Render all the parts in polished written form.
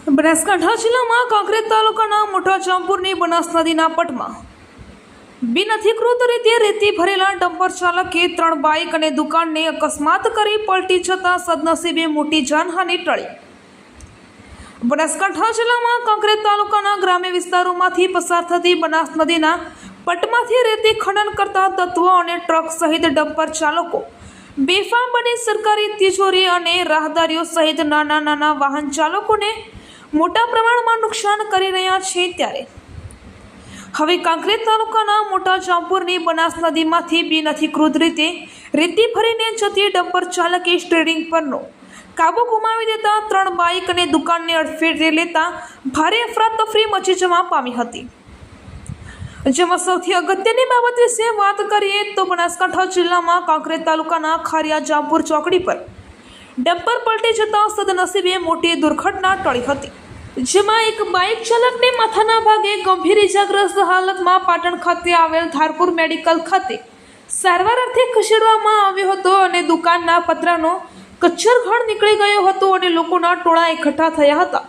બનાસકાંઠા જિલ્લામાં કાંકરેજ તાલુકાના મોટા જામપુરની બનાસ નદીના પટમાં બિનઅધિકૃત રીતે રેતી ભરેલા ડમ્પર ચાલકે 3 બાઇક અને દુકાનને અકસ્માત કરી પલટી જતાં સદનસીબે મોટી જાનહાનિ ટળી। બનાસકાંઠા જિલ્લામાં કાંકરેજ તાલુકાના ગ્રામ્ય વિસ્તારોમાંથી પસાર થતી બનાસ નદીના પટમાંથી રેતી ખનન કરતા તત્વો અને ટ્રક સહિત ડમ્પર ચાલકો બેફામ બની સરકારી તિજોરી અને રાહદારીઓ સહિત નાના વાહન ચાલકોને મોટા પ્રમાણમાં નુકસાન કરી રહ્યા છે। ત્યારે હવે કાંકરેજ તાલુકાના મોટા જામપુરની બનાસ નદીમાંથી બિનઅધિકૃત રીતે રેતી ભરીને જતી ડમ્પર ચાલકે સ્ટીયરિંગ પરનો કાબુ ગુમાવી દેતા 3 બાઇક અને દુકાનને અડફેટે લેતા ભારે અફરાતફરી મચી જવા પામી હતી। જેમાં સૌથી અગત્યની બાબત વિશે વાત કરીએ તો બનાસકાંઠા જિલ્લામાં કાંકરેજ તાલુકાના ખારિયા જામપુર ચોકડી પર ડમ્પર પલટી જતાં સદનસીબે મોટી દુર્ઘટના ટળી હતી। જેમાં એક બાઇક ચાલકને માથાના ભાગે ગંભીર ઇજાગ્રસ્ત હાલતમાં પાટણ ખાતે આવેલ ધારપુર મેડિકલ ખાતે સારવાર અર્થે ખસેડવામાં આવ્યો હતો અને દુકાનના પતરાનો કચ્છરઘાણ નીકળી ગયો હતો અને લોકોના ટોળા એકઠા થયા હતા।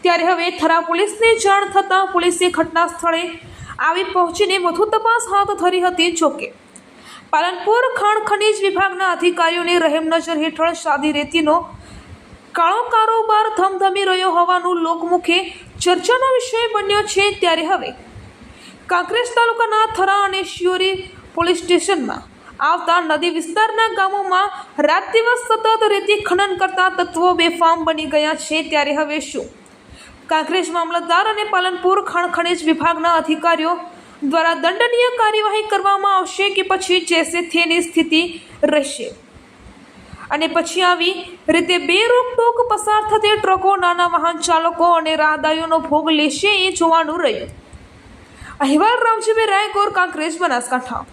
ત્યારે હવે થરા પોલીસને જાણ થતાં પોલીસે ઘટના સ્થળે આવી પહોંચીને વધુ તપાસ હાથ ધરી હતી। જોકે પાલનપુર ખાણ ખનીજ વિભાગના અધિકારીઓની રહેમનજર હેઠળ સાદી રેતીનો કાળો કારોબાર ધમધમી રહ્યો હોવાનું લોકમુખે ચર્ચાનો વિષય બન્યો છે। ત્યારે હવે કાંકરેજ તાલુકાના થરા અને શિયોરી પોલીસ સ્ટેશનમાં આવતા નદી વિસ્તારના ગામોમાં રાત દિવસ સતત રેતી ખનન કરતા તત્વો બેફામ બની ગયા છે। ત્યારે હવે શું કાંકરેજ મામલતદાર અને પાલનપુર ખાણ ખનીજ વિભાગના અધિકારીઓ દ્વારા દંડનીય કાર્યવાહી કરવામાં આવશે કે પછી જેસે થેની સ્થિતિ રહેશે અને પછી આવી રીતે બેરોકટોક પસાર થતી ટ્રકો નાના વાહન ચાલકો અને રાહદારીઓનો ભોગ લેશે એ જોવાનું રહ્યું। અહેવાલ રામજીભાઈ રાયગોર, કાંકરેજ, બનાસકાંઠા।